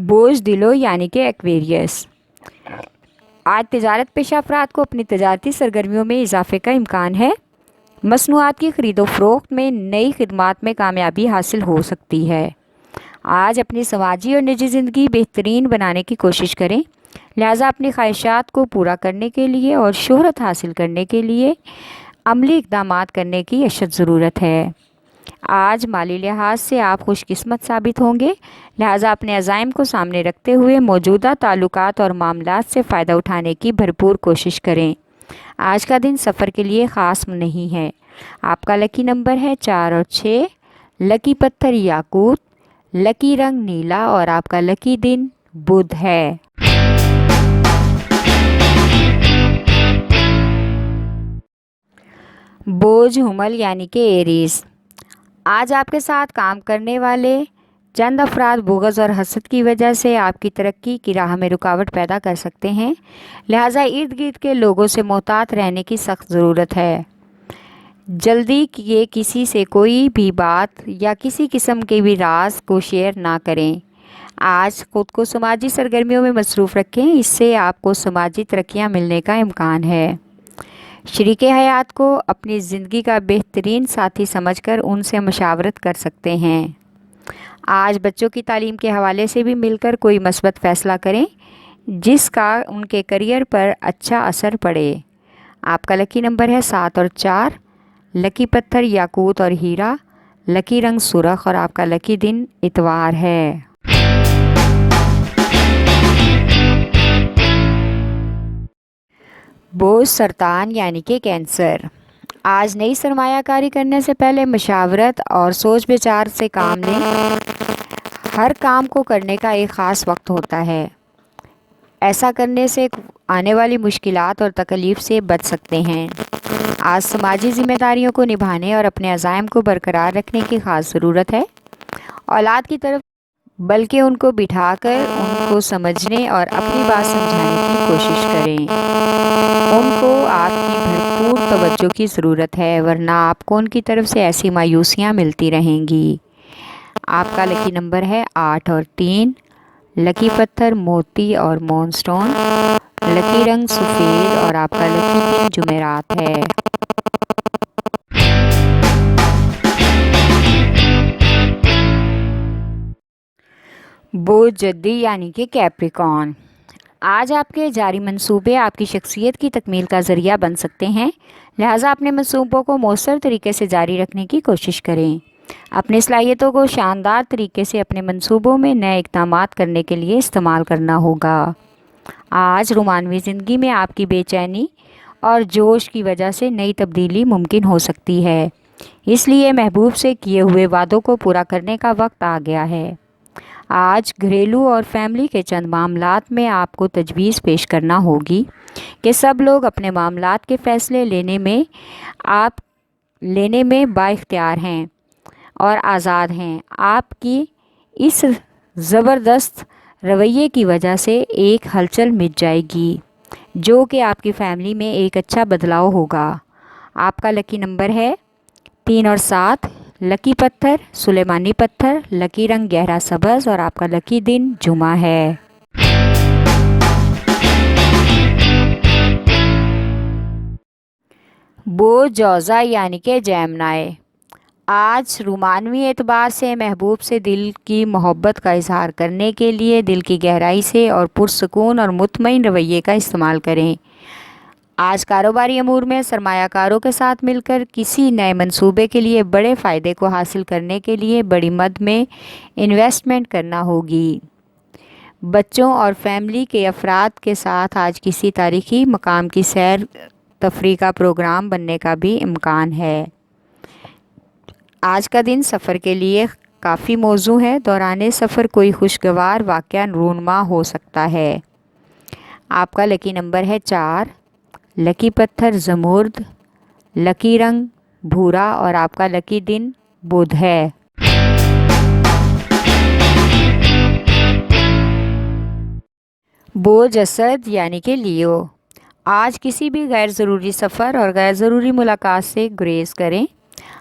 بوجھ دلو یعنی کہ ایکویریس۔ آج تجارت پیشہ افراد کو اپنی تجارتی سرگرمیوں میں اضافے کا امکان ہے۔ مصنوعات کی خرید و فروخت میں نئی خدمات میں کامیابی حاصل ہو سکتی ہے۔ آج اپنی سماجی اور نجی زندگی بہترین بنانے کی کوشش کریں، لہٰذا اپنی خواہشات کو پورا کرنے کے لیے اور شہرت حاصل کرنے کے لیے عملی اقدامات کرنے کی اشد ضرورت ہے۔ آج مالی لحاظ سے آپ خوش قسمت ثابت ہوں گے، لہٰذا اپنے عزائم کو سامنے رکھتے ہوئے موجودہ تعلقات اور معاملات سے فائدہ اٹھانے کی بھرپور کوشش کریں۔ آج کا دن سفر کے لیے خاص نہیں ہے۔ آپ کا لکی نمبر ہے 4 اور 6، لکی پتھر یاقوت، لکی رنگ نیلا اور آپ کا لکی دن بدھ ہے۔ بوجھ حمل یعنی کہ ایریز۔ آج آپ کے ساتھ کام کرنے والے چند افراد بغض اور حسد کی وجہ سے آپ کی ترقی کی راہ میں رکاوٹ پیدا کر سکتے ہیں، لہٰذا ارد گرد کے لوگوں سے محتاط رہنے کی سخت ضرورت ہے۔ جلدی یہ کسی سے کوئی بھی بات یا کسی قسم کے بھی راز کو شیئر نہ کریں۔ آج خود کو سماجی سرگرمیوں میں مصروف رکھیں، اس سے آپ کو سماجی ترقیاں ملنے کا امکان ہے۔ شریک حیات کو اپنی زندگی کا بہترین ساتھی سمجھ کر ان سے مشاورت کر سکتے ہیں۔ آج بچوں کی تعلیم کے حوالے سے بھی مل کر کوئی مثبت فیصلہ کریں جس کا ان کے کیریئر پر اچھا اثر پڑے۔ آپ کا لکی نمبر ہے 7 اور 4، لکی پتھر یاقوت اور ہیرا، لکی رنگ سرخ اور آپ کا لکی دن اتوار ہے۔ بوجھ سرطان یعنی کہ کینسر۔ آج نئی سرمایہ کاری کرنے سے پہلے مشاورت اور سوچ بچار سے کام لیں۔ ہر کام کو کرنے کا ایک خاص وقت ہوتا ہے، ایسا کرنے سے آنے والی مشکلات اور تکلیف سے بچ سکتے ہیں۔ آج سماجی ذمہ داریوں کو نبھانے اور اپنے عزائم کو برقرار رکھنے کی خاص ضرورت ہے۔ اولاد کی طرف بلکہ ان کو بٹھا کر ان کو سمجھنے اور اپنی بات سمجھانے کی کوشش کریں۔ ان کو آپ کی بھرپور توجہ کی ضرورت ہے، ورنہ آپ کو ان کی طرف سے ایسی مایوسیاں ملتی رہیں گی۔ آپ کا لکی نمبر ہے 8 اور 3، لکی پتھر موتی اور مون سٹون، لکی رنگ سفید اور آپ کا لکی دن جمعرات ہے۔ بوجھ جدی یعنی کہ کیپریکارن۔ آج آپ کے جاری منصوبے آپ کی شخصیت کی تکمیل کا ذریعہ بن سکتے ہیں، لہٰذا اپنے منصوبوں کو مؤثر طریقے سے جاری رکھنے کی کوشش کریں۔ اپنی صلاحیتوں کو شاندار طریقے سے اپنے منصوبوں میں نئے اقدامات کرنے کے لیے استعمال کرنا ہوگا۔ آج رومانوی زندگی میں آپ کی بے چینی اور جوش کی وجہ سے نئی تبدیلی ممکن ہو سکتی ہے، اس لیے محبوب سے کیے ہوئے وعدوں کو پورا کرنے کا وقت آ گیا ہے۔ آج گھریلو اور فیملی کے چند معاملات میں آپ کو تجویز پیش کرنا ہوگی کہ سب لوگ اپنے معاملات کے فیصلے لینے میں بااختیار ہیں اور آزاد ہیں۔ آپ کی اس زبردست رویے کی وجہ سے ایک ہلچل مچ جائے گی جو کہ آپ کی فیملی میں ایک اچھا بدلاؤ ہوگا۔ آپ کا لکی نمبر ہے 3 اور 7، لکی پتھر سلیمانی پتھر، لکی رنگ گہرا سبز اور آپ کا لکی دن جمعہ ہے۔ بوجھ جوزا یعنی کہ جیمنائی۔ آج رومانوی اعتبار سے محبوب سے دل کی محبت کا اظہار کرنے کے لیے دل کی گہرائی سے اور پرسکون اور مطمئن رویے کا استعمال کریں۔ آج کاروباری امور میں سرمایہ کاروں کے ساتھ مل کر کسی نئے منصوبے کے لیے بڑے فائدے کو حاصل کرنے کے لیے بڑی مد میں انویسٹمنٹ کرنا ہوگی۔ بچوں اور فیملی کے افراد کے ساتھ آج کسی تاریخی مقام کی سیر تفریح کا پروگرام بننے کا بھی امکان ہے۔ آج کا دن سفر کے لیے کافی موزوں ہے، دوران سفر کوئی خوشگوار واقعہ رونما ہو سکتا ہے۔ آپ کا لکی نمبر ہے 4، لکی پتھر زمرد، لکی رنگ بھورا اور آپ کا لکی دن بدھ ہے۔ بوجھ اسد یعنی کہ لیو۔ آج کسی بھی غیر ضروری سفر اور غیر ضروری ملاقات سے گریز کریں۔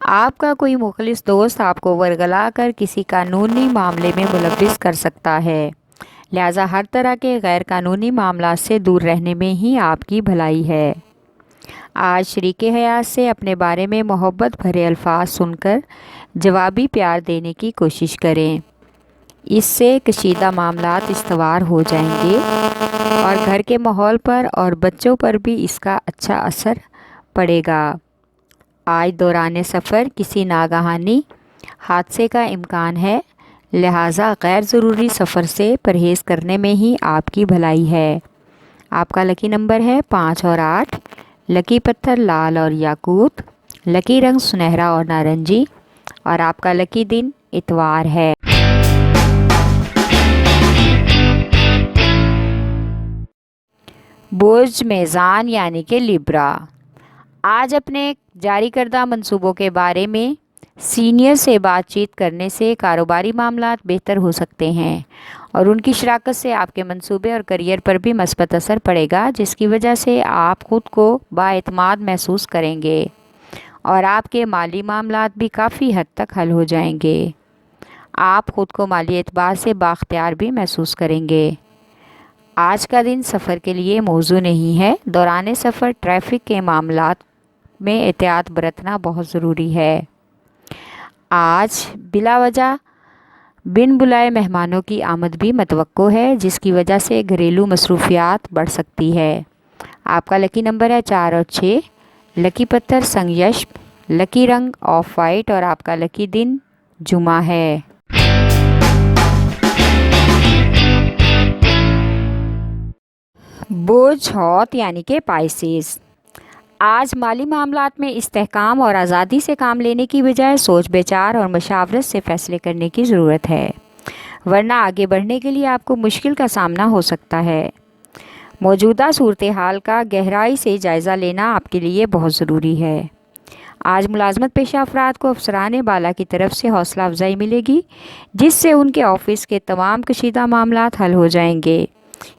آپ کا کوئی مخلص دوست آپ کو ورگلا کر کسی قانونی معاملے میں ملوث کر سکتا ہے۔ لہٰذا ہر طرح کے غیر قانونی معاملات سے دور رہنے میں ہی آپ کی بھلائی ہے۔ آج شریک حیات سے اپنے بارے میں محبت بھرے الفاظ سن کر جوابی پیار دینے کی کوشش کریں۔ اس سے کشیدہ معاملات استوار ہو جائیں گے اور گھر کے ماحول پر اور بچوں پر بھی اس کا اچھا اثر پڑے گا۔ آج دوران سفر کسی ناگہانی حادثے کا امکان ہے، لہٰذا غیر ضروری سفر سے پرہیز کرنے میں ہی آپ کی بھلائی ہے۔ آپ کا لکی نمبر ہے 5 اور 8۔ لکی پتھر لال اور یاقوت، لکی رنگ سنہرا اور نارنجی، اور آپ کا لکی دن اتوار ہے۔ برج میزان یعنی کہ لیبرا، آج اپنے جاری کردہ منصوبوں کے بارے میں سینئر سے بات چیت کرنے سے کاروباری معاملات بہتر ہو سکتے ہیں اور ان کی شراکت سے آپ کے منصوبے اور کیریئر پر بھی مثبت اثر پڑے گا، جس کی وجہ سے آپ خود کو بااعتماد محسوس کریں گے اور آپ کے مالی معاملات بھی کافی حد تک حل ہو جائیں گے۔ آپ خود کو مالی اعتبار سے بااختیار بھی محسوس کریں گے۔ آج کا دن سفر کے لیے موزوں نہیں ہے۔ دوران سفر ٹریفک کے معاملات میں احتیاط برتنا بہت ضروری ہے۔ آج بلا وجہ بن بلائے مہمانوں کی آمد بھی متوقع ہے، جس کی وجہ سے گھریلو مصروفیات بڑھ سکتی ہے۔ آپ کا لکی نمبر ہے 4 اور 6۔ لکی پتھر سنگ یشب، لکی رنگ آف وائٹ، اور آپ کا لکی دن جمعہ ہے۔ برج حوت یعنی کہ پائسیز، آج مالی معاملات میں استحکام اور آزادی سے کام لینے کی بجائے سوچ بچار اور مشاورت سے فیصلے کرنے کی ضرورت ہے، ورنہ آگے بڑھنے کے لیے آپ کو مشکل کا سامنا ہو سکتا ہے۔ موجودہ صورتحال کا گہرائی سے جائزہ لینا آپ کے لیے بہت ضروری ہے۔ آج ملازمت پیشہ افراد کو افسران بالا کی طرف سے حوصلہ افزائی ملے گی، جس سے ان کے آفس کے تمام کشیدہ معاملات حل ہو جائیں گے۔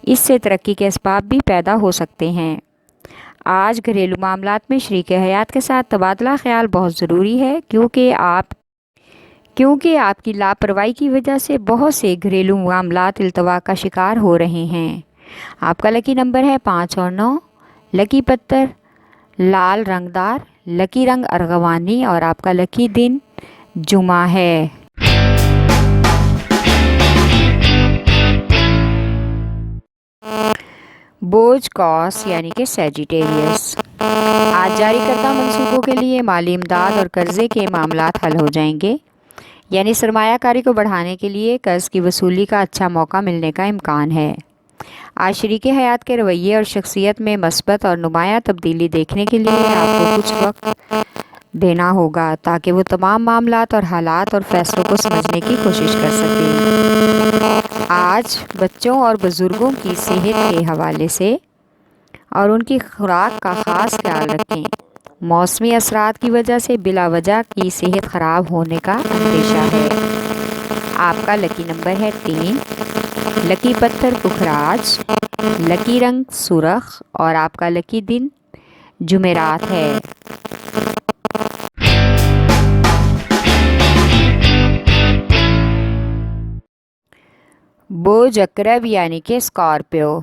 اس سے ترقی کے اسباب بھی پیدا ہو سکتے ہیں۔ آج گھریلو معاملات میں شریک حیات کے ساتھ تبادلہ خیال بہت ضروری ہے، کیونکہ آپ کی لاپرواہی کی وجہ سے بہت سے گھریلو معاملات التوا کا شکار ہو رہے ہیں۔ آپ کا لکی نمبر ہے 5 اور 9۔ لکی پتھر لال رنگدار، لکی رنگ ارغوانی، اور آپ کا لکی دن جمعہ ہے۔ برج قوس یعنی کہ سیجیٹیریس، آج جاری کردہ منصوبوں کے لیے مالی امداد اور قرضے کے معاملات حل ہو جائیں گے، یعنی سرمایہ کاری کو بڑھانے کے لیے قرض کی وصولی کا اچھا موقع ملنے کا امکان ہے۔ آج شریک حیات کے رویے اور شخصیت میں مثبت اور نمایاں تبدیلی دیکھنے کے لیے آپ کو کچھ وقت دینا ہوگا تاکہ وہ تمام معاملات اور حالات اور فیصلوں کو سمجھنے کی کوشش کر سکیں۔ آج بچوں اور بزرگوں کی صحت کے حوالے سے اور ان کی خوراک کا خاص خیال رکھیں۔ موسمی اثرات کی وجہ سے بلا وجہ کی صحت خراب ہونے کا اندیشہ ہے۔ آپ کا لکی نمبر ہے 3۔ لکی پتھر پکھراج، لکی رنگ سرخ، اور آپ کا لکی دن جمعرات ہے۔ برج عقرب یعنی کہ اسکارپیو،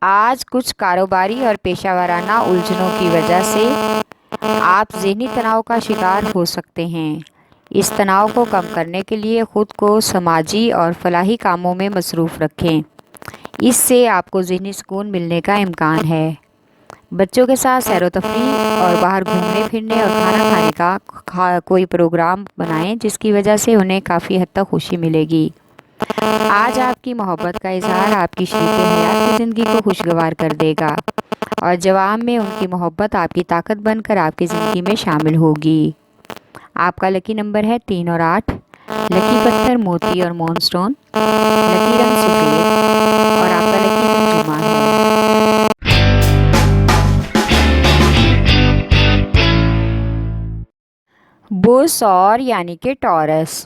آج کچھ کاروباری اور پیشہ ورانہ الجھنوں کی وجہ سے آپ ذہنی تناؤ کا شکار ہو سکتے ہیں۔ اس تناؤ کو کم کرنے کے لیے خود کو سماجی اور فلاحی کاموں میں مصروف رکھیں، اس سے آپ کو ذہنی سکون ملنے کا امکان ہے۔ بچوں کے ساتھ سیر و تفریح اور باہر گھومنے پھرنے اور کھانا کھانے کا کوئی پروگرام بنائیں، جس کی وجہ سے انہیں کافی حد تک خوشی ملے گی۔ آج آپ کی محبت کا اظہار آپ کی شریک حیات کی زندگی کو خوشگوار کر دے گا اور جواب میں ان کی محبت آپ کی طاقت بن کر آپ کی زندگی میں شامل ہوگی۔ آپ کا لکی نمبر ہے 3 اور 8۔ لکی پتھر موتی اور مون سٹون، لکی رنگ سفید، اور آپ کا لکی دن جمعہ ہے۔ برج ثور یعنی کہ ٹورس،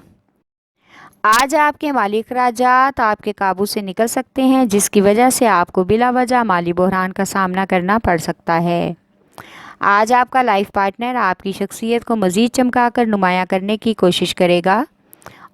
آج آپ کے مالی اخراجات آپ کے قابو سے نکل سکتے ہیں، جس کی وجہ سے آپ کو بلا وجہ مالی بحران کا سامنا کرنا پڑ سکتا ہے۔ آج آپ کا لائف پارٹنر آپ کی شخصیت کو مزید چمکا کر نمایاں کرنے کی کوشش کرے گا